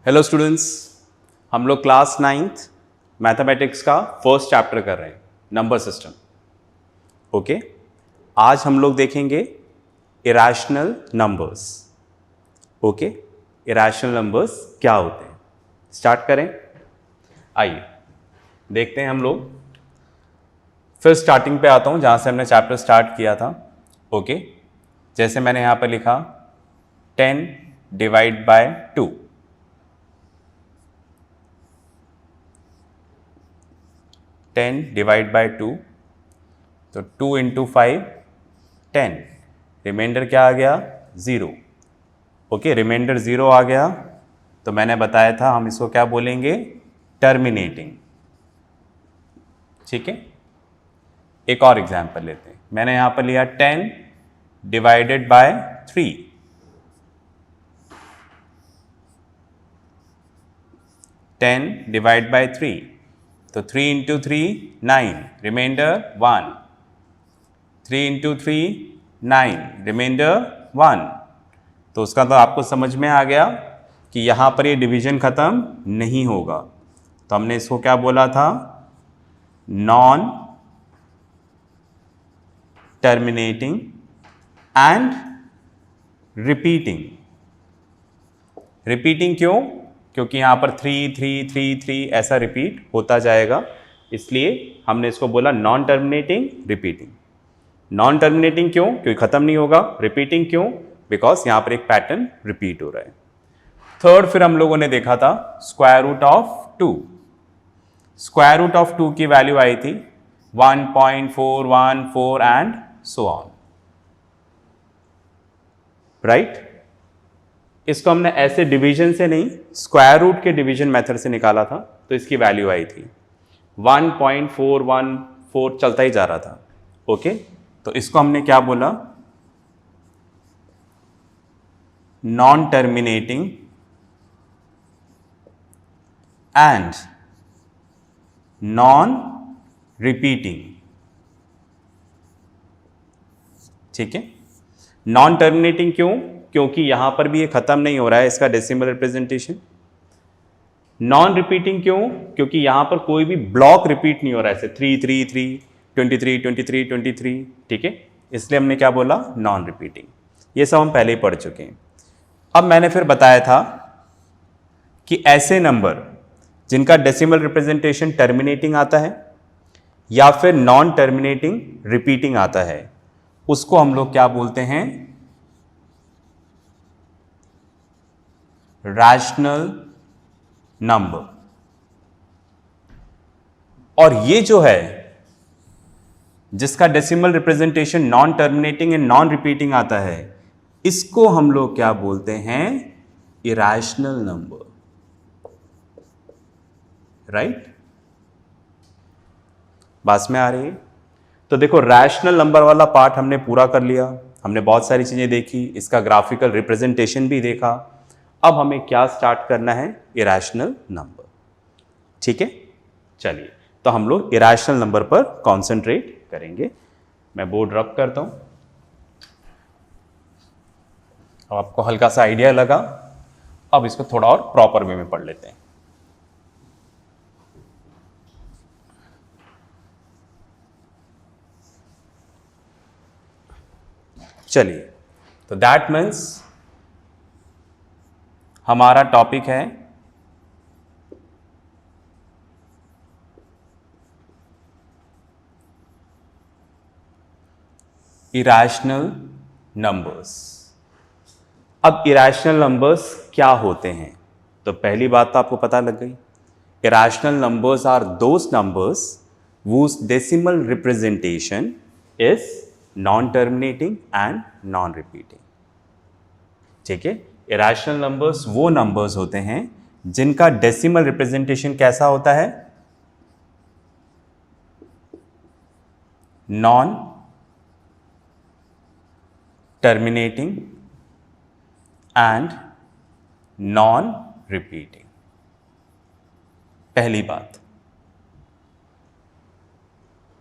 Hello students, हम लोग class 9th mathematics का फर्स्ट चैप्टर कर रहे हैं, नंबर सिस्टम। ओके, आज हम लोग देखेंगे irrational numbers. Okay, irrational numbers क्या होते हैं, स्टार्ट करें। आइए देखते हैं हम लोग। फिर स्टार्टिंग पे आता हूं जहां से हमने चैप्टर स्टार्ट किया था। ओके, जैसे मैंने यहां पर लिखा 10 डिवाइड बाय 2, 10 डिवाइड बाय 2, तो 2 इंटू 5 10, रिमाइंडर क्या आ गया 0। ओके, रिमाइंडर 0 आ गया तो मैंने बताया था हम इसको क्या बोलेंगे, टर्मिनेटिंग। ठीक है, एक और एग्जांपल लेते हैं। मैंने यहां पर लिया 10 डिवाइडेड बाय 3, 10 डिवाइड बाय 3, तो 3 इंटू 3 9, रिमाइंडर 1, 3 इंटू 3 9, रिमाइंडर 1। तो उसका तो आपको समझ में आ गया कि यहाँ पर ये डिवीजन ख़त्म नहीं होगा, तो हमने इसको क्या बोला था, non terminating and repeating. Repeating क्यों? क्योंकि यहाँ पर 3 3 3 3 ऐसा रिपीट होता जाएगा, इसलिए हमने इसको बोला non terminating repeating. Non terminating क्यों? क्योंकि ख़त्म नहीं होगा। रिपीटिंग क्यों? बिकॉज यहाँ पर एक पैटर्न रिपीट हो रहा है। थर्ड फिर हम लोगों ने देखा था square root of 2। Square root of 2 की वैल्यू आई थी 1.414 एंड सो ऑन, राइट। इसको हमने ऐसे डिवीजन से नहीं, स्क्वायर रूट के डिवीजन मेथड से निकाला था, तो इसकी वैल्यू आई थी 1.414, चलता ही जा रहा था। ओके, तो इसको हमने क्या बोला, non terminating and non repeating. ठीक है, नॉन टर्मिनेटिंग क्यों? क्योंकि यहां पर भी ये खत्म नहीं हो रहा है इसका डेसिमल रिप्रेजेंटेशन। नॉन रिपीटिंग क्यों? क्योंकि यहां पर कोई भी ब्लॉक रिपीट नहीं हो रहा है, ऐसे 3 3 3 23 23 23। ठीक है, इसलिए हमने क्या बोला, नॉन रिपीटिंग। ये सब हम पहले ही पढ़ चुके हैं। अब मैंने फिर बताया था कि ऐसे नंबर जिनका डेसिमल रिप्रेजेंटेशन टर्मिनेटिंग आता है या फिर नॉन टर्मिनेटिंग रिपीटिंग आता है, उसको हम लोग क्या बोलते हैं, रैशनल नंबर। और ये जो है जिसका decimal representation non terminating and non repeating आता है, इसको हम लोग क्या बोलते हैं, इरेशनल नंबर, राइट। बात में आ रही है? तो देखो, रैशनल नंबर वाला पार्ट हमने पूरा कर लिया, हमने बहुत सारी चीजें देखी, इसका ग्राफिकल रिप्रेजेंटेशन भी देखा। अब हमें क्या स्टार्ट करना है, इरेशनल नंबर। ठीक है, चलिए तो हम लोग इरेशनल नंबर पर कंसंट्रेट करेंगे। मैं बोर्ड रब करता हूं। अब आपको हल्का सा आइडिया लगा, अब इसको थोड़ा और प्रॉपर वे में पढ़ लेते हैं। चलिए, तो दैट मीन्स हमारा टॉपिक है इरेशनल नंबर्स। अब इरेशनल नंबर्स क्या होते हैं, तो पहली बात तो आपको पता लग गई, irrational numbers are those numbers whose decimal representation is non terminating and non repeating. ठीक है, इरेशनल नंबर्स वो नंबर्स होते हैं जिनका डेसिमल रिप्रेजेंटेशन कैसा होता है, non terminating and non repeating. पहली बात,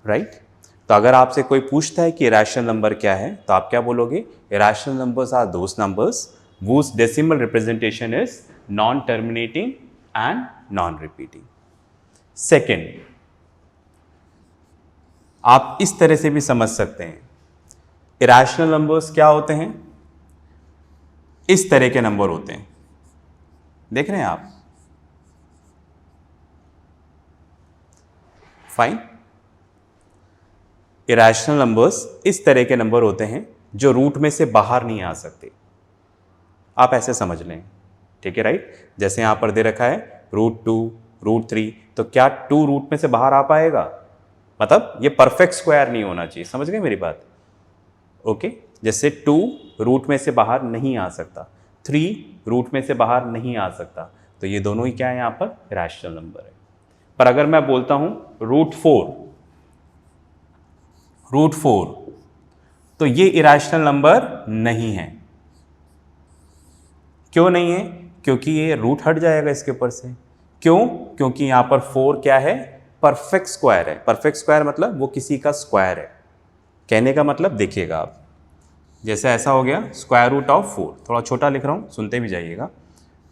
राइट। तो अगर आपसे कोई पूछता है कि इरेशनल नंबर क्या है, तो आप क्या बोलोगे, irrational numbers are those numbers whose decimal representation is non terminating and non repeating. Second, आप इस तरह से भी समझ सकते हैं, इरेशनल नंबर्स क्या होते हैं? इस तरह के नंबर होते हैं, देख रहे हैं आप? फाइन। इरेशनल नंबर्स इस तरह के नंबर होते हैं जो रूट में से बाहर नहीं आ सकते। आप ऐसे समझ लें, ठीक है, राइट? जैसे यहां पर दे रखा है √2, √3, तो क्या 2 रूट में से बाहर आ पाएगा? मतलब ये परफेक्ट स्क्वायर नहीं होना चाहिए, समझ गए मेरी बात? ओके, जैसे 2 रूट में से बाहर नहीं आ सकता, 3 रूट में से बाहर नहीं आ सकता, तो ये दोनों ही क्या है? यहां पर इरेशनल नंबर है। पर अगर मैं बोलता हूं √4, तो ये इरेशनल नंबर नहीं है। क्यों नहीं है? क्योंकि ये रूट हट जाएगा इसके ऊपर से। क्यों? क्योंकि यहां पर 4 क्या है? परफेक्ट स्क्वायर है। परफेक्ट स्क्वायर मतलब वो किसी का स्क्वायर है। कहने का मतलब देखिएगा आप, जैसे ऐसा हो गया √4, थोड़ा छोटा लिख रहा हूं, सुनते भी जाइएगा,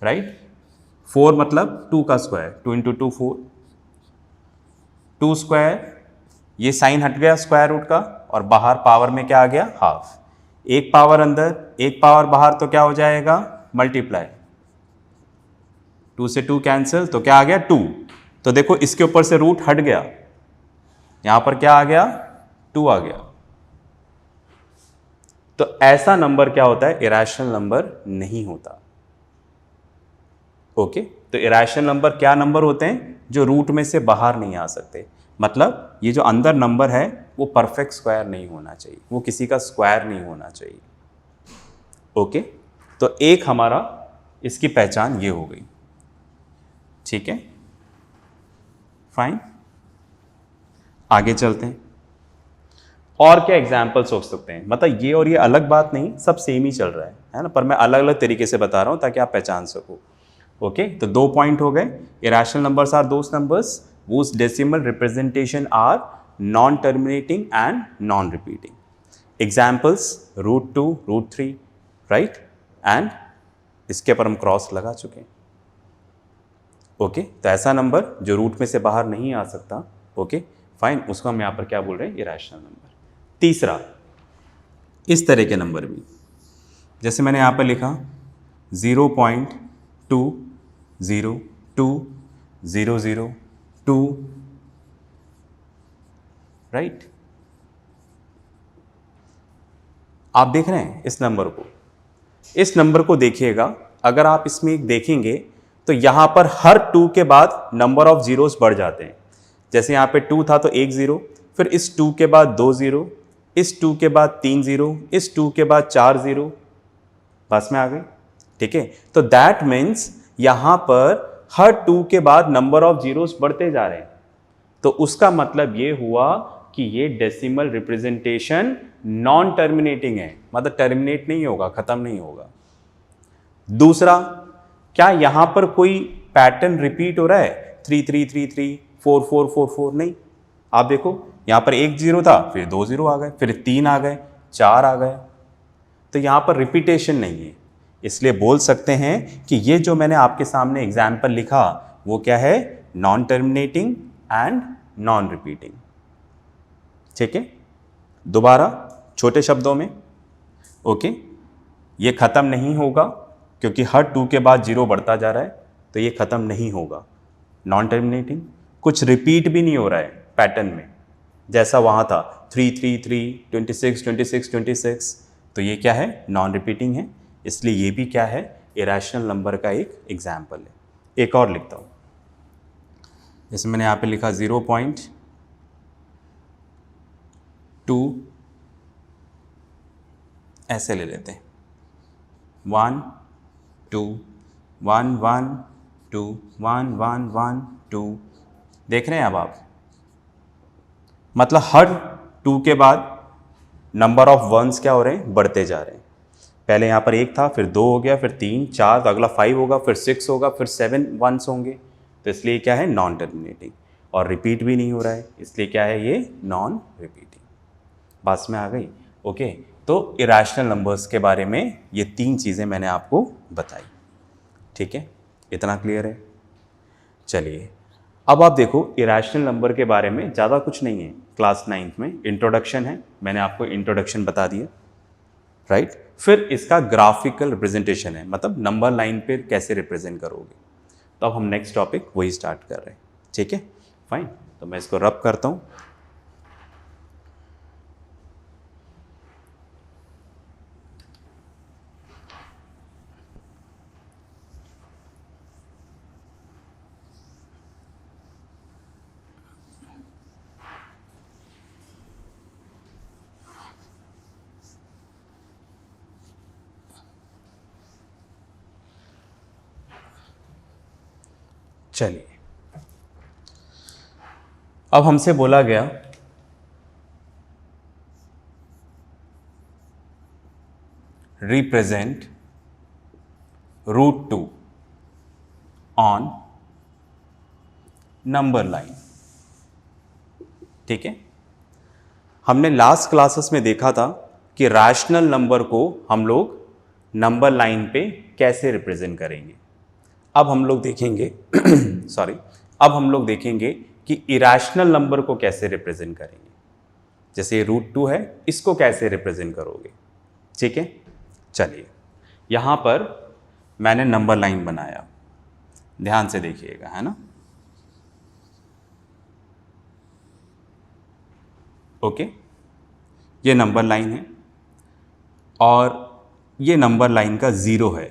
राइट? 4 मतलब 2 का स्क्वायर, 2 × 2 4, 2 स्क्वायर, ये साइन हट गया स्क्वायर रूट का, और बाहर पावर में क्या आ गया? हाफ। एक पावर अंदर, एक पावर बाहर, तो क्या हो जाएगा? मल्टीप्लाई। 2 से 2 कैंसिल, तो क्या आ गया? 2। तो देखो इसके ऊपर से रूट हट गया, यहां पर क्या आ गया? 2 आ गया। तो ऐसा नंबर क्या होता है? इरेशनल नंबर नहीं होता। ओके, तो इरेशनल नंबर क्या नंबर होते हैं? जो रूट में से बाहर नहीं आ सकते। मतलब ये जो अंदर नंबर है वो परफेक्ट स्क्वायर नहीं होना चाहिए, वो किसी का स्क्वायर नहीं होना चाहिए। ओके, तो एक हमारा इसकी पहचान ये हो गई, ठीक है, फाइन। आगे चलते हैं, और क्या एग्जाम्पल सोच सकते हैं? मतलब ये और ये अलग बात नहीं, सब सेम ही चल रहा है ना, पर मैं अलग अलग तरीके से बता रहा हूं ताकि आप पहचान सको। ओके, तो 2 पॉइंट हो गए। Irrational numbers are those numbers whose decimal representation are non-terminating and non-repeating. Examples √2, √3, right? And इसके पर हम क्रॉस लगा चुके हैं। ओके, तो ऐसा नंबर जो रूट में से बाहर नहीं आ सकता, ओके, फाइन, उसको हम यहाँ पर क्या बोल रहे हैं? Irrational number. तीसरा, इस तरह के नंबर भी, जैसे मैंने यहाँ पर लिखा 0.2020002, राइट? आप देख रहे हैं इस नंबर को? इस नंबर को देखिएगा, अगर आप इसमें एक देखेंगे तो यहां पर हर 2 के बाद नंबर ऑफ जीरोस बढ़ जाते हैं। जैसे यहां पे 2 था तो 1 0, फिर इस 2 के बाद 2 0, इस 2 के बाद 3 0, इस 2 के बाद 4 0, बस में आ गई, ठीक है? तो दैट मीन्स यहां पर हर 2 के बाद नंबर ऑफ जीरोस बढ़ते जा रहे हैं। तो उसका मतलब ये हुआ कि ये डेसिमल रिप्रेजेंटेशन नॉन टर्मिनेटिंग है, मतलब टर्मिनेट नहीं होगा, खत्म नहीं होगा। दूसरा, क्या यहां पर कोई पैटर्न रिपीट हो रहा है? 3 3 3 3, 4 4 4 4, नहीं। आप देखो यहां पर 1 0 था, फिर 2 0 आ गए, फिर 3 आ गए, 4 आ गए, तो यहां पर रिपीटेशन नहीं है। इसलिए बोल सकते हैं कि ये जो मैंने आपके सामने एग्जाम्पल लिखा वो क्या है? Non terminating and non repeating, ठीक है? दोबारा छोटे शब्दों में, ओके, ये खत्म नहीं होगा क्योंकि हर 2 के बाद 0 बढ़ता जा रहा है, तो ये खत्म नहीं होगा, नॉन टर्मिनेटिंग। कुछ रिपीट भी नहीं हो रहा है पैटर्न में, जैसा वहां था 3 3 3, 26 26 26, तो ये क्या है? नॉन रिपीटिंग है। इसलिए ये भी क्या है? इरेशनल नंबर का एक एग्जाम्पल है। एक और लिखता हूं, जैसे मैंने यहां पे लिखा 0.2, ऐसे ले लेते हैं, 1 2 1 1 2 1 1 1 2, देख रहे हैं अब आप? मतलब हर 2 के बाद नंबर ऑफ वंस क्या हो रहे हैं? बढ़ते जा रहे हैं। पहले यहाँ पर 1 था, फिर 2 हो गया, फिर 3 4, तो अगला 5 होगा, फिर 6 होगा, फिर 7 वंस होंगे, तो इसलिए क्या है? नॉन टर्मिनेटिंग, और रिपीट भी नहीं हो रहा है, इसलिए क्या है? ये नॉन रिपीटिंग। बात में आ गई? ओके, तो इरेशनल नंबर्स के बारे में ये 3 चीज़ें मैंने आपको बताई, ठीक है? इतना क्लियर है? चलिए अब आप देखो इरेशनल नंबर के बारे में ज़्यादा कुछ नहीं है, क्लास 9th में इंट्रोडक्शन है, मैंने आपको इंट्रोडक्शन बता दिया, राइट। फिर इसका ग्राफिकल रिप्रेजेंटेशन है, मतलब नंबर लाइन पे कैसे रिप्रेजेंट करोगे। तो अब हम नेक्स्ट टॉपिक वही स्टार्ट कर रहे हैं, ठीक है, फाइन। तो मैं इसको रब करता हूँ। चलिए अब हमसे बोला गया रिप्रेजेंट √2 ऑन नंबर लाइन, ठीक है। हमने लास्ट क्लासेस में देखा था कि रैशनल नंबर को हम लोग नंबर लाइन पे कैसे रिप्रेजेंट करेंगे। अब हम लोग देखेंगे सॉरी अब हम लोग देखेंगे कि इरेशनल नंबर को कैसे रिप्रेजेंट करेंगे। जैसे ये √2 है, इसको कैसे रिप्रेजेंट करोगे, ठीक है। चलिए यहां पर मैंने नंबर लाइन बनाया, ध्यान से देखिएगा, है ना। ओके, ये नंबर लाइन है और ये नंबर लाइन का 0 है।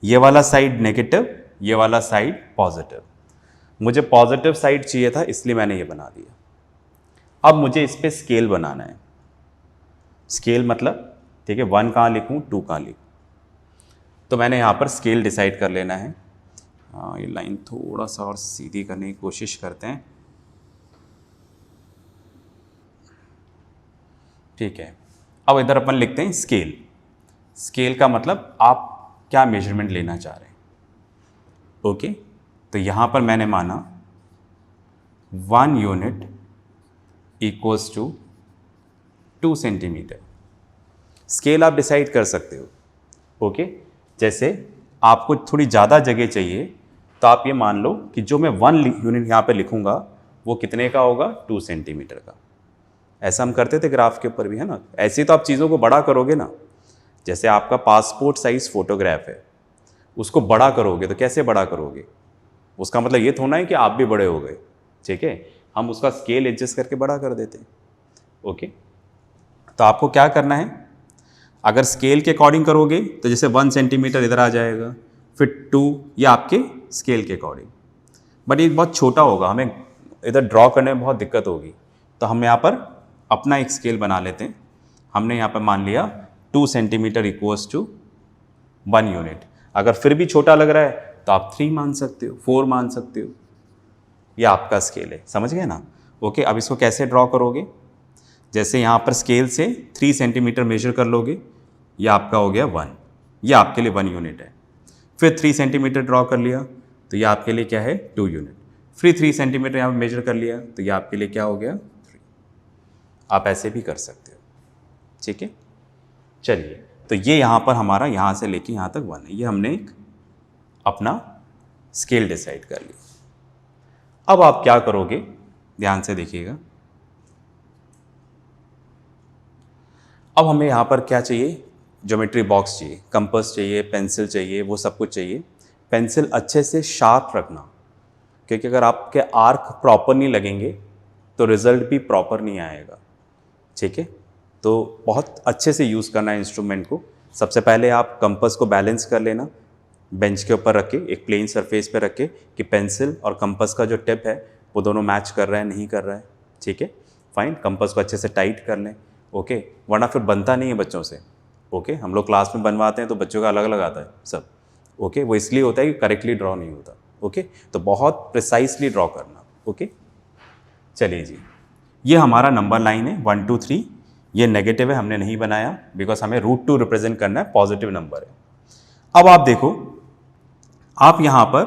ये वाला साइड नेगेटिव, ये वाला साइड पॉजिटिव। मुझे पॉजिटिव साइड चाहिए था इसलिए मैंने ये बना दिया। अब मुझे इस पे स्केल बनाना है। स्केल मतलब ठीक है, 1 कहाँ लिखूँ, 2 कहाँ लिखूँ। तो मैंने यहाँ पर स्केल डिसाइड कर लेना है। ये लाइन थोड़ा सा और सीधी करने की कोशिश करते हैं, ठीक है। अब इधर अपन लिखते हैं स्केल। स्केल का मतलब आप क्या मेजरमेंट लेना चाह रहे हैं, ओके। तो यहाँ पर मैंने माना 1 unit equals to 2 centimetre. Scale आप डिसाइड कर सकते हो, ओके। जैसे आपको थोड़ी ज़्यादा जगह चाहिए तो आप ये मान लो कि जो मैं 1 यूनिट यहाँ पे लिखूँगा वो कितने का होगा, 2 सेंटीमीटर का। ऐसा हम करते थे ग्राफ के ऊपर भी, है ना। ऐसे तो आप चीज़ों को बड़ा करोगे ना। जैसे आपका पासपोर्ट साइज़ फ़ोटोग्राफ है, उसको बड़ा करोगे तो कैसे बड़ा करोगे, उसका मतलब ये थोड़ा है कि आप भी बड़े हो गए, ठीक है। हम उसका स्केल एडजस्ट करके बड़ा कर देते हैं, ओके। तो आपको क्या करना है, अगर स्केल के अकॉर्डिंग करोगे तो जैसे 1 सेंटीमीटर इधर आ जाएगा, फिर 2, ये आपके स्केल के अकॉर्डिंग। बट ये बहुत छोटा होगा, हमें इधर ड्रॉ करने में बहुत दिक्कत होगी। तो हम यहाँ पर अपना एक स्केल बना लेते हैं। हमने यहाँ पर मान लिया 2 सेंटीमीटर इक्वल्स टू 1 यूनिट। अगर फिर भी छोटा लग रहा है तो आप 3 मान सकते हो, 4 मान सकते हो। ये आपका स्केल है, समझ गए ना, ओके। अब इसको कैसे ड्रॉ करोगे, जैसे यहाँ पर स्केल से 3 सेंटीमीटर मेजर कर लोगे, ये आपका हो गया 1, ये आपके लिए 1 यूनिट है। फिर 3 सेंटीमीटर ड्रॉ कर लिया तो ये आपके लिए क्या है, 2 यूनिट। फिर 3 सेंटीमीटर यहाँ पर मेजर कर लिया तो ये आपके लिए क्या हो गया, 3। आप ऐसे भी कर सकते हो, ठीक है। चलिए, तो ये यहाँ पर हमारा यहाँ से लेके यहाँ तक 1 है। ये हमने एक अपना स्केल डिसाइड कर लिया। अब आप क्या करोगे, ध्यान से देखिएगा। अब हमें यहाँ पर क्या चाहिए, ज्योमेट्री बॉक्स चाहिए, कंपास चाहिए, पेंसिल चाहिए, वो सब कुछ चाहिए। पेंसिल अच्छे से शार्प रखना, क्योंकि अगर आपके आर्क प्रॉपर नहीं लगेंगे तो रिजल्ट भी प्रॉपर नहीं आएगा, ठीक है। तो बहुत अच्छे से यूज़ करना है इंस्ट्रूमेंट को। सबसे पहले आप कंपास को बैलेंस कर लेना, बेंच के ऊपर रख के, एक प्लेन सरफेस पे रख के, कि पेंसिल और कंपास का जो टिप है वो दोनों मैच कर रहा है नहीं कर रहा है, ठीक है, फाइन। कंपास को अच्छे से टाइट कर लें, ओके, वरना फिर बनता नहीं है बच्चों से, ओके। हम लोग क्लास में बनवाते हैं तो बच्चों का अलग अलग आता है सब, ओके। वो इसलिए होता है कि करेक्टली ड्रॉ नहीं होता, ओके। तो बहुत प्रिसाइसली ड्रॉ करना, ओके। चलिए जी, ये हमारा नंबर लाइन है 1 2 3। ये नेगेटिव है, हमने नहीं बनाया बिकॉज हमें √2 रिप्रेजेंट करना है, पॉजिटिव नंबर है। अब आप देखो, आप यहाँ पर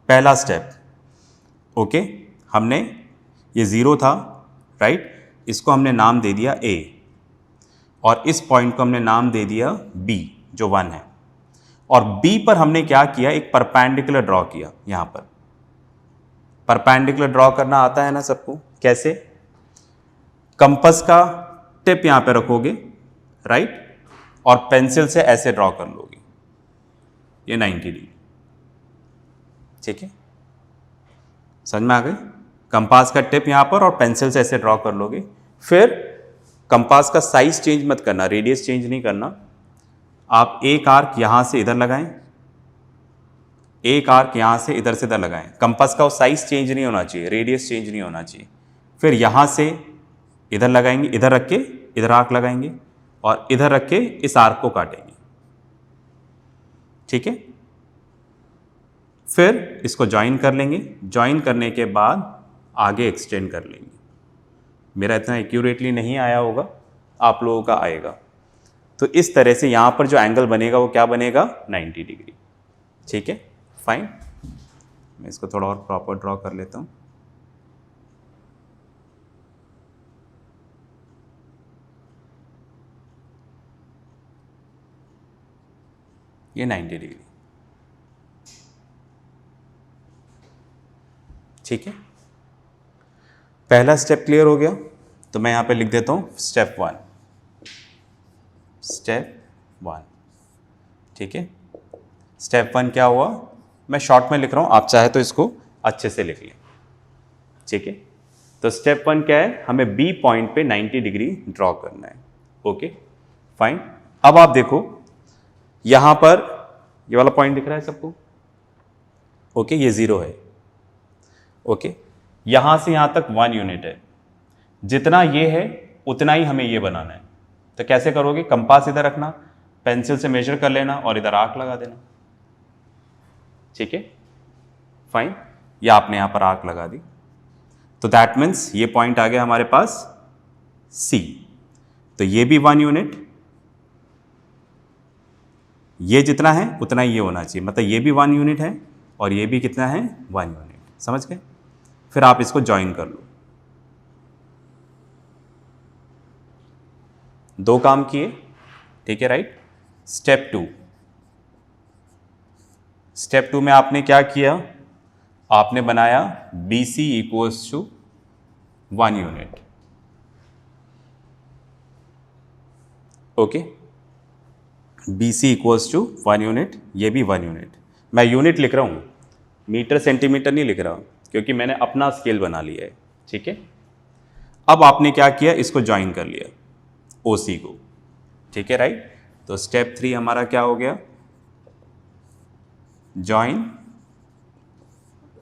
पहला स्टेप, ओके, हमने ये 0 था, राइट, इसको हमने नाम दे दिया A, और इस पॉइंट को हमने नाम दे दिया B जो 1 है। और बी पर हमने क्या किया, एक परपेंडिकुलर ड्रॉ किया। यहां पर परपेंडिकुलर ड्रॉ करना आता है ना सबको, कैसे? कंपास का टिप यहां पे रखोगे, राइट, और पेंसिल से ऐसे ड्रॉ कर लोगे, ये 90 डिग्री। ठीक है, समझ में आ गई? कंपास का टिप यहां पर और पेंसिल से ऐसे ड्रॉ कर लोगे। फिर कंपास का साइज चेंज मत करना, रेडियस चेंज नहीं करना। आप एक आर्क यहां से इधर लगाएं, एक आर्क यहां से इधर से इधर लगाएं। कंपास का साइज चेंज नहीं होना चाहिए, रेडियस चेंज नहीं होना चाहिए। फिर यहां से इधर लगाएंगे, इधर रख के इधर आर्क लगाएंगे और इधर रख के इस आर्क को काटेंगे। ठीक है, फिर इसको ज्वाइन कर लेंगे। ज्वाइन करने के बाद आगे एक्सटेंड कर लेंगे। मेरा इतना एक्यूरेटली नहीं आया होगा, आप लोगों का आएगा। तो इस तरह से यहां पर जो एंगल बनेगा वो क्या बनेगा, 90 डिग्री। ठीक है, फाइन। मैं इसको थोड़ा और प्रॉपर ड्रॉ कर लेता हूं। ये 90 डिग्री। ठीक है, पहला स्टेप क्लियर हो गया। तो मैं यहां पे लिख देता हूं स्टेप 1, स्टेप 1। ठीक है, स्टेप 1 क्या हुआ, मैं शॉर्ट में लिख रहा हूं, आप चाहे तो इसको अच्छे से लिख लें। ठीक है, तो स्टेप 1 क्या है, हमें बी पॉइंट पे 90 डिग्री ड्रॉ करना है। Okay, fine. अब आप देखो यहां पर ये वाला पॉइंट दिख रहा है सबको? ओके, ये 0 है। ओके, यहां से यहां तक 1 यूनिट है। जितना ये है उतना ही हमें ये बनाना है। तो कैसे करोगे, कंपास इधर रखना, पेंसिल से मेजर कर लेना और इधर आर्क लगा देना। ठीक है, फाइन। या आपने यहां पर आर्क लगा दी, तो दैट मीन्स ये पॉइंट आ गया हमारे पास सी। तो ये भी 1 यूनिट, ये जितना है उतना ही ये होना चाहिए, मतलब ये भी 1 यूनिट है और ये भी कितना है, 1 यूनिट। समझ गए? फिर आप इसको ज्वाइन कर लो। 2 काम किए। ठीक है, राइट। स्टेप 2, स्टेप 2 में आपने क्या किया, आपने बनाया B C equals to 1 unit. Okay, B C equals to 1 unit, ये भी 1 यूनिट। मैं यूनिट लिख रहा हूं, मीटर सेंटीमीटर नहीं लिख रहा, क्योंकि मैंने अपना स्केल बना लिया है। ठीक है, अब आपने क्या किया, इसको ज्वाइन कर लिया ओ सी को। ठीक है, राइट। तो स्टेप 3 हमारा क्या हो गया, ज्वाइन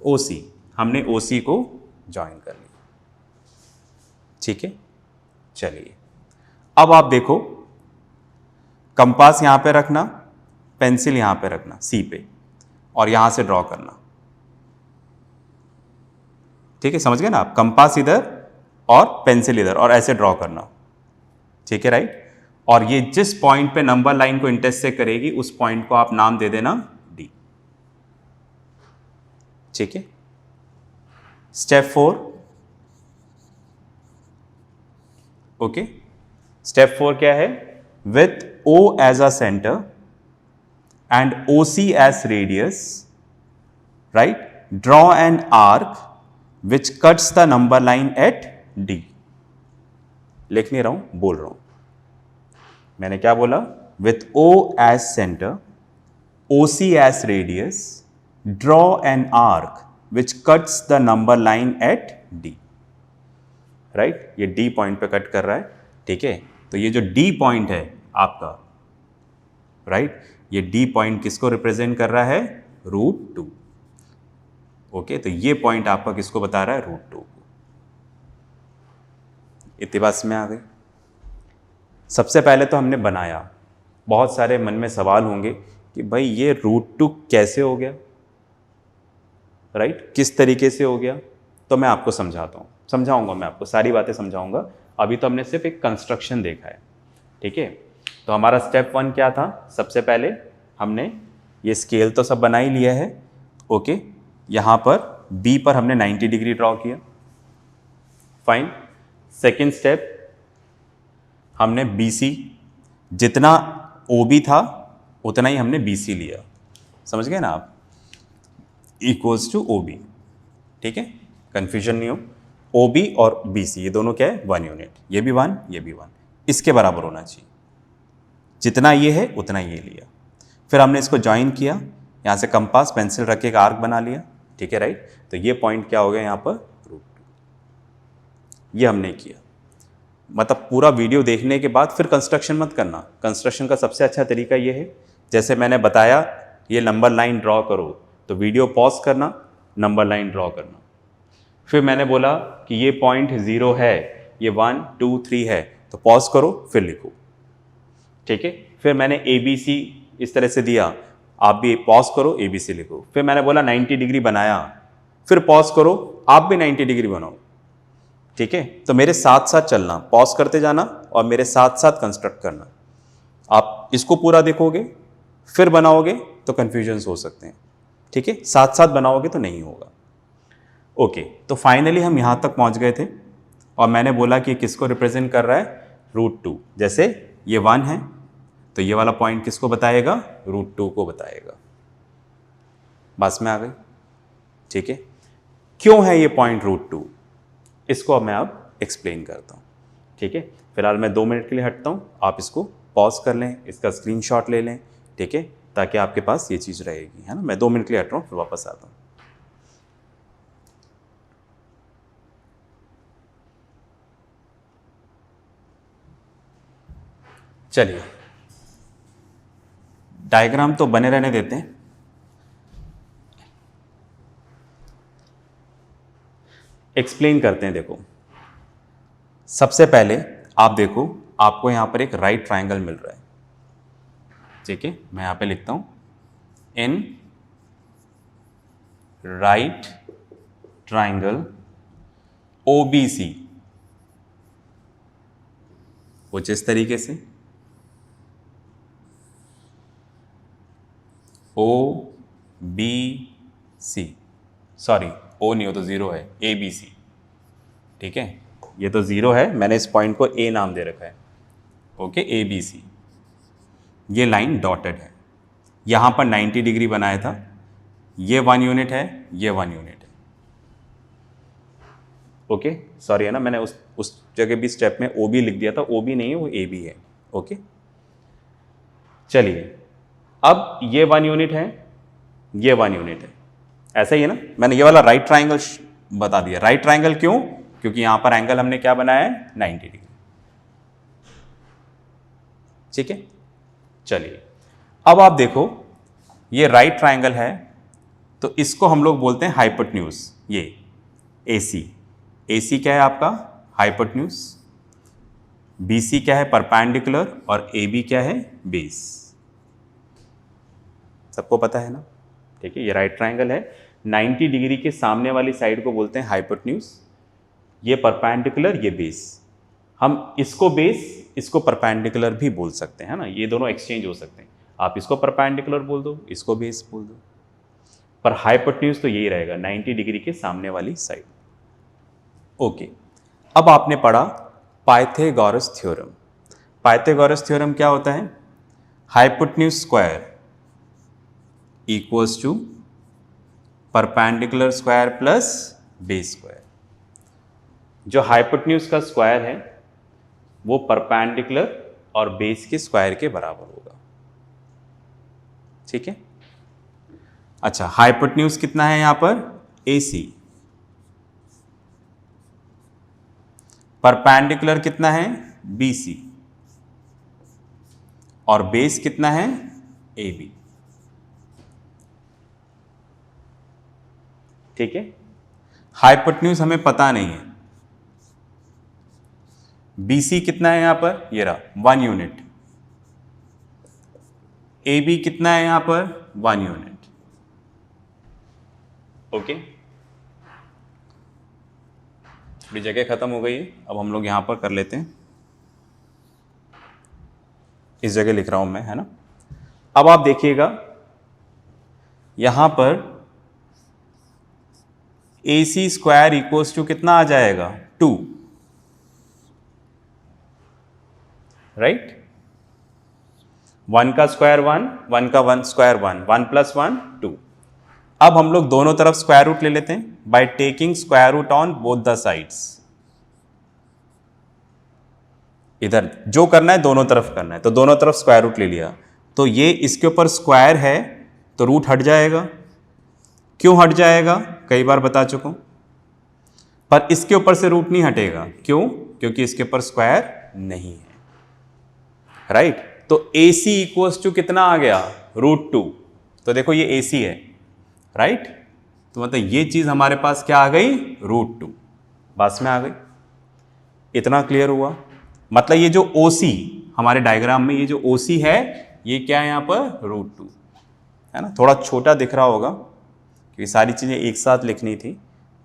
ओ सी। हमने ओ सी को ज्वाइन कर लिया। ठीक है, चलिए अब आप देखो, कंपास यहां पे रखना, पेंसिल यहां पे रखना सी पे, और यहां से ड्रॉ करना। ठीक है, समझ गए ना आप? कंपास इधर और पेंसिल इधर और ऐसे ड्रॉ करना। ठीक है, राइट। और ये जिस पॉइंट पे नंबर लाइन को इंटरसेक्ट करेगी उस पॉइंट को आप नाम दे देना डी। ठीक है, स्टेप 4। ओके, स्टेप 4 क्या है, with O as a centre and O C as radius, right, draw an arc which cuts the number line at D. लिख नहीं रहा हूं, बोल रहा हूं। मैंने क्या बोला, with O as centre, O C as radius, draw an arc which cuts the number line at D. Right, ये डी पॉइंट पे कट कर रहा है। ठीक है, तो ये जो डी पॉइंट है आपका, राइट, ये डी पॉइंट किसको रिप्रेजेंट कर रहा है, √2। ओके, तो ये पॉइंट आपका किसको बता रहा है, √2 को। इतनी बात में आ गई। सबसे पहले तो हमने बनाया, बहुत सारे मन में सवाल होंगे कि भाई ये √2 कैसे हो गया, राइट, किस तरीके से हो गया। तो मैं आपको समझाता हूँ, समझाऊंगा, मैं आपको सारी बातें समझाऊंगा। अभी तो हमने सिर्फ एक कंस्ट्रक्शन देखा है। ठीक है, तो हमारा स्टेप 1 क्या था, सबसे पहले हमने ये स्केल तो सब बना ही लिया है। ओके, यहाँ पर बी पर हमने 90 डिग्री ड्रॉ किया, फाइन। सेकेंड स्टेप, हमने बी सी, जितना ओ बी था उतना ही हमने BC लिया, समझ गए ना आप, इक्वल्स टू OB। ठीक है, कन्फ्यूजन नहीं हो। OB और BC ये दोनों क्या है, 1 यूनिट, ये भी 1 ये भी 1, इसके बराबर होना चाहिए। जितना ये है उतना ये लिया, फिर हमने इसको ज्वाइन किया, यहाँ से कंपास पेंसिल रख के एक आर्क बना लिया। ठीक है, राइट। तो ये पॉइंट क्या हो गया यहाँ पर, √2। ये हमने किया। मतलब पूरा वीडियो देखने के बाद फिर कंस्ट्रक्शन मत करना। कंस्ट्रक्शन का सबसे अच्छा तरीका ये है, जैसे मैंने बताया, ये नंबर लाइन ड्रॉ करो, तो वीडियो पॉज करना, नंबर लाइन ड्रॉ करना। फिर मैंने बोला कि ये पॉइंट 0 है, ये 1 2 3 है, तो पॉज करो फिर लिखो। ठीक है, फिर मैंने ABC इस तरह से दिया, आप भी पॉज करो ABC लिखो। फिर मैंने बोला 90 डिग्री बनाया, फिर पॉज करो, आप भी 90 डिग्री बनाओ। ठीक है, तो मेरे साथ साथ चलना, पॉज करते जाना और मेरे साथ साथ कंस्ट्रक्ट करना। आप इसको पूरा देखोगे फिर बनाओगे तो कन्फ्यूजन हो सकते हैं। ठीक है, साथ साथ बनाओगे तो नहीं होगा। ओके, तो फाइनली हम यहाँ तक पहुँच गए थे और मैंने बोला कि किसको रिप्रेजेंट कर रहा है, √2। जैसे ये 1 है तो ये वाला पॉइंट किसको बताएगा, √2 को बताएगा। बस में आ गई। ठीक है, क्यों है ये पॉइंट √2, इसको अब मैं अब एक्सप्लेन करता हूँ। ठीक है, फिलहाल मैं 2 मिनट के लिए हटता हूँ, आप इसको पॉज कर लें, इसका स्क्रीनशॉट ले लें। ठीक है, ताकि आपके पास ये चीज़ रहेगी, है ना। मैं 2 मिनट के लिए हट रहा हूँ, फिर वापस आता हूँ। चलिए, डायग्राम तो बने रहने देते हैं। एक्सप्लेन करते हैं। देखो, सबसे पहले आप देखो, आपको यहां पर एक राइट ट्रायंगल मिल रहा है। ठीक है, मैं यहां पे लिखता हूं, इन राइट ट्रायंगल OBC, कुछ इस तरीके से, OBC, सॉरी O नहीं हो तो 0 है, ABC। ठीक है, ये तो 0 है, मैंने इस पॉइंट को A नाम दे रखा है। ओके, ABC, ये लाइन डॉटेड है, यहाँ पर 90 डिग्री बनाया था, ये 1 यूनिट है, ये 1 यूनिट है। ओके, सॉरी है ना, मैंने उस जगह भी स्टेप में OB लिख दिया था, OB नहीं है वो AB है। ओके, चलिए, अब ये 1 यूनिट है, ये 1 यूनिट है, ऐसा ही है ना। मैंने ये वाला राइट ट्रायंगल बता दिया। राइट ट्रायंगल क्यों, क्योंकि यहां पर एंगल हमने क्या बनाया है, 90 डिग्री। ठीक है, चलिए, अब आप देखो, ये राइट ट्रायंगल है तो इसको हम लोग बोलते हैं हाइपोटेन्यूज। ये AC क्या है आपका, हाइपोटेन्यूज। BC क्या है, परपेंडिकुलर, और AB क्या है, बेस। सबको पता है ना। ठीक है, ये राइट ट्रायंगल है, 90 डिग्री के सामने वाली साइड को बोलते हैं हाइपोटेन्यूज, ये परपेंडिकुलर, ये बेस। हम इसको बेस, इसको परपेंडिकुलर भी बोल सकते हैं, है ना। ये दोनों एक्सचेंज हो सकते हैं, आप इसको परपेंडिकुलर बोल दो, इसको बेस बोल दो, पर हाइपोटेन्यूज तो यही रहेगा, 90 डिग्री के सामने वाली साइड। ओके, अब आपने पढ़ा पाइथागोरस थ्योरम। पाइथागोरस थ्योरम क्या होता है, hypotenuse square equals to perpendicular square plus base square. जो हाइपोटेन्यूज का स्क्वायर है वो परपेंडिकुलर और बेस के स्क्वायर के बराबर होगा। ठीक है, अच्छा, हाइपोटेन्यूज कितना है यहां पर, AC। परपेंडिकुलर कितना है, BC, और बेस कितना है, AB। ठीक है, हाइपोटेन्यूज हमें पता नहीं है, BC कितना है यहां पर, ये रहा 1 यूनिट, AB कितना है यहां पर, 1 यूनिट। ओके, थोड़ी जगह खत्म हो गई है, अब हम लोग यहां पर कर लेते हैं, इस जगह लिख रहा हूं मैं, है ना। अब आप देखिएगा यहां पर AC स्क्वायर इक्वल्स टू कितना आ जाएगा, 2, राइट। 1 का स्क्वायर 1, 1 का 1 स्क्वायर 1, 1 प्लस 1 2। अब हम लोग दोनों तरफ स्क्वायर रूट ले लेते हैं by taking square root on both the sides. इधर जो करना है दोनों तरफ करना है, तो दोनों तरफ स्क्वायर रूट ले लिया, तो ये इसके ऊपर स्क्वायर है तो रूट हट जाएगा। क्यों हट जाएगा कई बार बता चुका हूं, पर इसके ऊपर से रूट नहीं हटेगा। क्यों? क्योंकि इसके ऊपर स्क्वायर नहीं है, राइट। तो AC इक्वल्स टू कितना आ गया? √2। तो देखो ये AC है, राइट। तो मतलब ये चीज हमारे पास क्या आ गई? √2 बस में आ गई। इतना क्लियर हुआ? मतलब ये जो OC हमारे डायग्राम में, ये जो OC है ये क्या है यहाँ पर? √2 है ना। थोड़ा छोटा दिख रहा होगा क्योंकि सारी चीज़ें एक साथ लिखनी थी,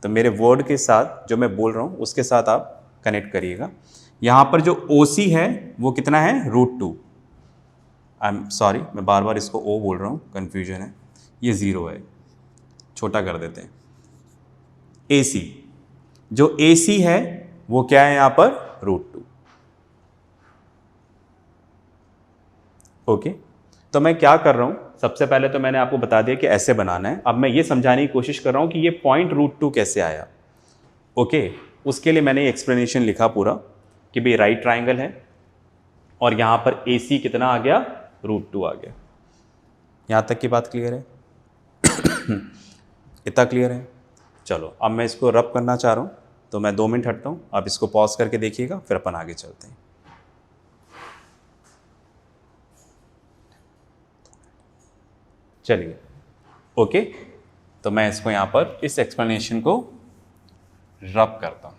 तो मेरे वर्ड के साथ जो मैं बोल रहा हूँ उसके साथ आप कनेक्ट करिएगा। यहाँ पर जो OC है वो कितना है? √2। आई एम सॉरी, मैं बार बार इसको O बोल रहा हूँ, कन्फ्यूजन है। ये 0 है, छोटा कर देते हैं। AC, जो AC है वो क्या है यहाँ पर? √2। ओके, तो मैं क्या कर रहा हूँ, सबसे पहले तो मैंने आपको बता दिया कि ऐसे बनाना है। अब मैं ये समझाने की कोशिश कर रहा हूँ कि ये पॉइंट √2 कैसे आया। ओके, उसके लिए मैंने एक्सप्लेनेशन लिखा पूरा कि भाई राइट ट्राइंगल है और यहाँ पर AC कितना आ गया? √2 आ गया। यहाँ तक की बात क्लियर है? इतना क्लियर है? चलो अब मैं इसको रब करना चाह रहा हूँ, तो मैं 2 मिनट हटता हूँ, आप इसको पॉज करके देखिएगा, फिर अपन आगे चलते हैं। चलिए, ओके, तो मैं इसको यहाँ पर इस एक्सप्लेनेशन को रब करता हूँ।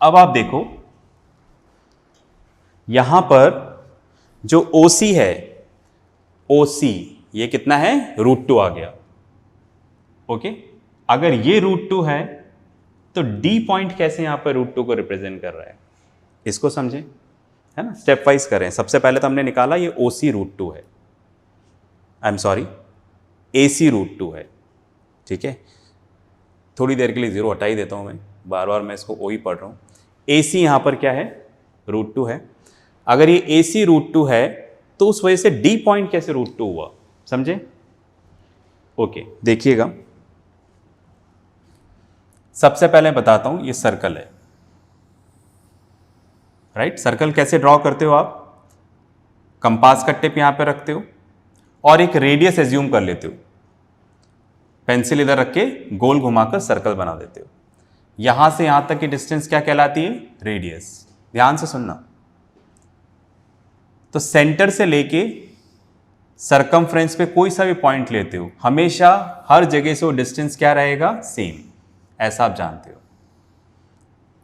अब आप देखो यहां पर जो OC है, OC ये कितना है? √2 आ गया। ओके, अगर ये √2 है तो D पॉइंट कैसे यहां पर √2 को रिप्रेजेंट कर रहा है, इसको समझें, है ना। स्टेप वाइज करें। सबसे पहले तो हमने निकाला ये OC √2 है, आई एम सॉरी AC √2 है, ठीक है। थोड़ी देर के लिए 0 हटा ही देता हूं मैं, बार बार मैं इसको O ही पढ़ रहा हूं। AC यहां पर क्या है? √2 है। अगर ये AC √2 है तो उस वजह से D पॉइंट कैसे √2 हुआ, समझे? ओके, देखिएगा, सबसे पहले बताता हूं, ये सर्कल है, राइट। सर्कल कैसे ड्रॉ करते हो आप? कंपास का टिप यहां पे रखते हो और एक रेडियस एज्यूम कर लेते हो, पेंसिल इधर रख के गोल घुमाकर सर्कल बना देते हो। यहां से यहां तक की डिस्टेंस क्या कहलाती है? रेडियस। ध्यान से सुनना, तो सेंटर से लेके सरकमफ्रेंस पे कोई सा भी पॉइंट लेते हो, हमेशा हर जगह से वो डिस्टेंस क्या रहेगा? सेम, ऐसा आप जानते हो,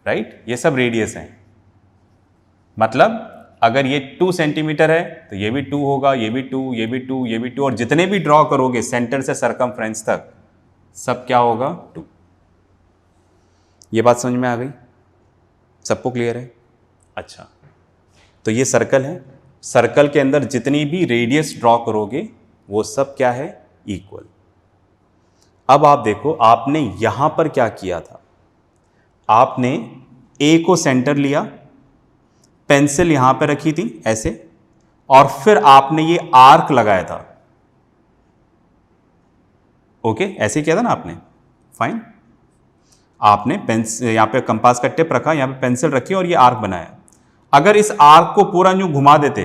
राइट। ये सब रेडियस हैं। मतलब अगर ये 2 सेंटीमीटर है तो ये भी 2 होगा, ये भी 2, ये भी 2, ये भी 2, और जितने भी ड्रॉ करोगे सेंटर से सरकमफ्रेंस तक सब क्या होगा? 2। ये बात समझ में आ गई? सबको क्लियर है? अच्छा, तो ये सर्कल है, सर्कल के अंदर जितनी भी रेडियस ड्रॉ करोगे वो सब क्या है? इक्वल। अब आप देखो, आपने यहां पर क्या किया था? आपने A को सेंटर लिया, पेंसिल यहां पर रखी थी ऐसे, और फिर आपने ये आर्क लगाया था। ओके, ऐसे किया था ना आपने, फाइन। आपने पेंसिल यहां पे कंपास का टिप रखा, यहां पे पेंसिल रखी और ये आर्क बनाया। अगर इस आर्क को पूरा यूं घुमा देते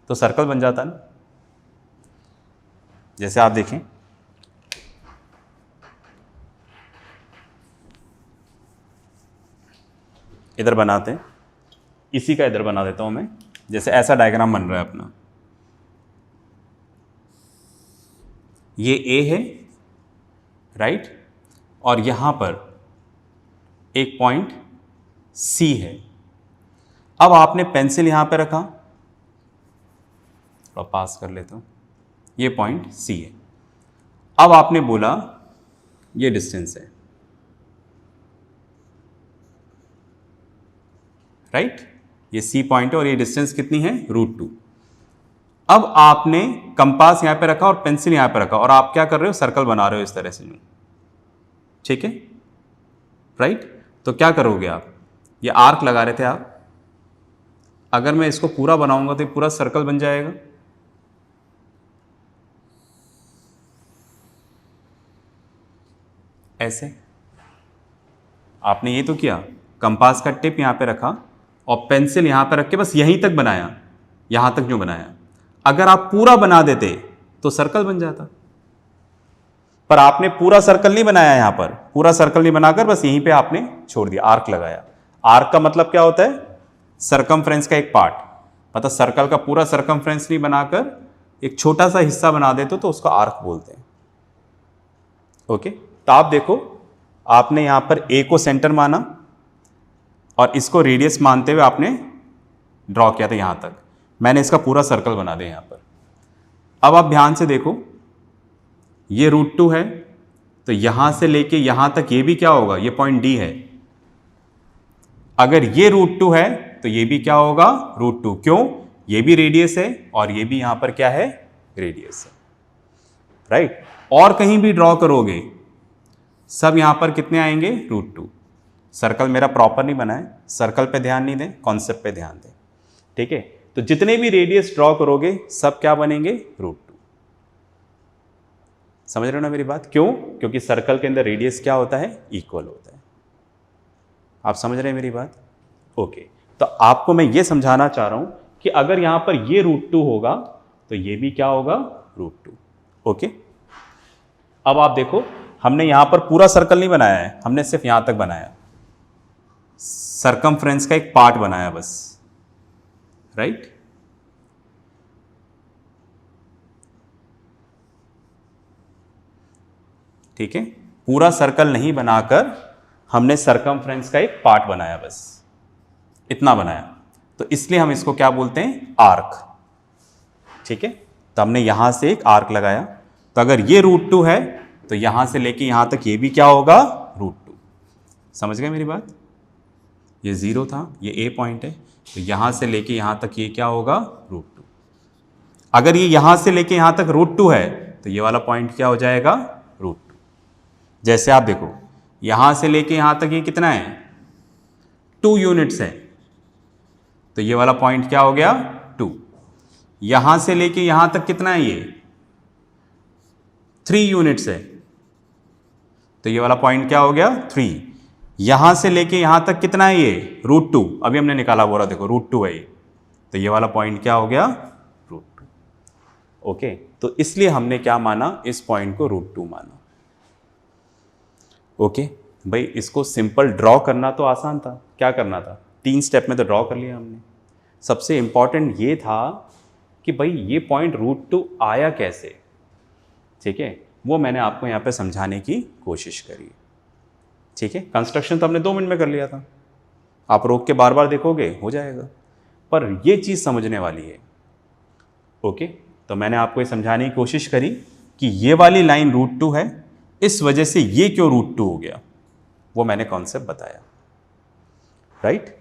तो सर्कल बन जाता ना। जैसे आप देखें, इधर बनाते हैं, इसी का इधर बना देता हूं मैं। जैसे ऐसा डायग्राम बन रहा है अपना, ये A है, राइट, और यहां पर एक पॉइंट C है। अब आपने पेंसिल यहां पे रखा, थोड़ा पास कर लेता हूं, ये पॉइंट C है। अब आपने बोला ये डिस्टेंस है, राइट, ये C पॉइंट है और ये डिस्टेंस कितनी है? √2। अब आपने कंपास यहां पे रखा और पेंसिल यहां पे रखा और आप क्या कर रहे हो? सर्कल बना रहे हो इस तरह से, ठीक है, राइट। तो क्या करोगे आप? ये आर्क लगा रहे थे आप, अगर मैं इसको पूरा बनाऊंगा तो ये पूरा सर्कल बन जाएगा। ऐसे आपने ये तो किया, कंपास का टिप यहां पे रखा और पेंसिल यहां पे रख के बस यहीं तक बनाया, यहां तक जो बनाया। अगर आप पूरा बना देते तो सर्कल बन जाता, पर आपने पूरा सर्कल नहीं बनाया, यहां पर पूरा सर्कल नहीं बनाकर बस यहीं पे आपने छोड़ दिया, आर्क लगाया। आर्क का मतलब क्या होता है? सरकमफ्रेंस का एक पार्ट, मतलब सर्कल का पूरा सरकमफ्रेंस नहीं बनाकर एक छोटा सा हिस्सा बना देते तो उसको आर्क बोलते हैं। ओके, तो आप देखो, आपने यहां पर ए को सेंटर माना और इसको रेडियस मानते हुए आपने ड्रॉ किया था यहां तक, मैंने इसका पूरा सर्कल बना दिया यहां पर। अब आप ध्यान से देखो, ये √2 है, तो यहां से लेके यहां तक ये भी क्या होगा? ये पॉइंट डी है। अगर ये √2 है तो ये भी क्या होगा? √2। क्यों? ये भी रेडियस है और ये भी यहां पर क्या है? रेडियस है, राइट। और कहीं भी ड्रॉ करोगे सब यहां पर कितने आएंगे? √2। सर्कल मेरा प्रॉपर नहीं बना है, सर्कल पे ध्यान नहीं दें, कॉन्सेप्ट पे ध्यान दें, ठीक है। तो जितने भी रेडियस ड्रॉ करोगे सब क्या बनेंगे? √2। समझ रहे हो ना मेरी बात? क्यों? क्योंकि सर्कल के अंदर रेडियस क्या होता है? इक्वल होता है। आप समझ रहे हैं मेरी बात? ओके, तो आपको मैं ये समझाना चाह रहा हूं कि अगर यहां पर ये √2 होगा तो ये भी क्या होगा? √2। ओके, अब आप देखो, हमने यहां पर पूरा सर्कल नहीं बनाया है, हमने सिर्फ यहां तक बनाया, सरकमफ्रेंस का एक पार्ट बनाया बस, राइट। ठीक है, पूरा सर्कल नहीं बनाकर हमने सरकमफ्रेंस का एक पार्ट बनाया, बस इतना बनाया, तो इसलिए हम इसको क्या बोलते हैं? आर्क। ठीक है, तो हमने यहां से एक आर्क लगाया, तो अगर ये √2 है तो यहां से लेके यहां तक ये भी क्या होगा? √2। समझ गए मेरी बात? ये 0 था, ये ए पॉइंट है, तो यहां से लेके यहां तक ये क्या होगा? √2। अगर ये यहां से लेके यहां तक √2 है तो ये वाला पॉइंट क्या हो जाएगा? √2। जैसे आप देखो, यहां से लेके यहां तक ये कितना है? 2 यूनिट्स है, तो ये वाला पॉइंट क्या हो गया? 2। यहां से लेके यहां तक कितना है? ये 3 यूनिट्स है, तो ये वाला पॉइंट क्या हो गया? 3। यहां से लेके यहां तक कितना है? ये √2, अभी हमने निकाला, बोला देखो √2 है ये, तो ये वाला पॉइंट क्या हो गया? √2। ओके, तो इसलिए हमने क्या माना? इस पॉइंट को √2 माना। ओके भाई, इसको सिंपल ड्रॉ करना तो आसान था, क्या करना था? 3 स्टेप में तो ड्रॉ कर लिया हमने। सबसे इंपॉर्टेंट ये था कि भाई ये पॉइंट √2 आया कैसे, ठीक है, वो मैंने आपको यहाँ पे समझाने की कोशिश करी। ठीक है, कंस्ट्रक्शन तो हमने 2 मिनट में कर लिया था, आप रोक के बार बार देखोगे हो जाएगा, पर ये चीज़ समझने वाली है। ओके, तो मैंने आपको ये समझाने की कोशिश करी कि ये वाली लाइन √2 है, इस वजह से ये क्यों √2 हो गया, वो मैंने कॉन्सेप्ट बताया, राइट।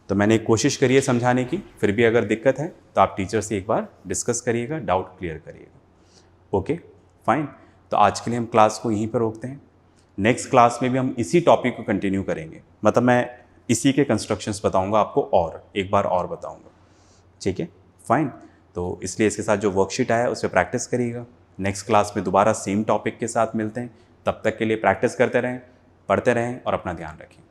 तो मैंने कोशिश करी है समझाने की, फिर भी अगर दिक्कत है तो आप टीचर से एक बार डिस्कस करिएगा, डाउट क्लियर करिएगा। ओके फाइन, तो आज के लिए हम क्लास को यहीं पर रोकते हैं। नेक्स्ट क्लास में भी हम इसी टॉपिक को कंटिन्यू करेंगे, मतलब मैं इसी के कंस्ट्रक्शंस बताऊंगा आपको, और एक बार और बताऊंगा, ठीक है फाइन। तो इसलिए इसके साथ जो वर्कशीट आया उस पर प्रैक्टिस करिएगा। नेक्स्ट क्लास में दोबारा सेम टॉपिक के साथ मिलते हैं, तब तक के लिए प्रैक्टिस करते रहें, पढ़ते रहें और अपना ध्यान रखें।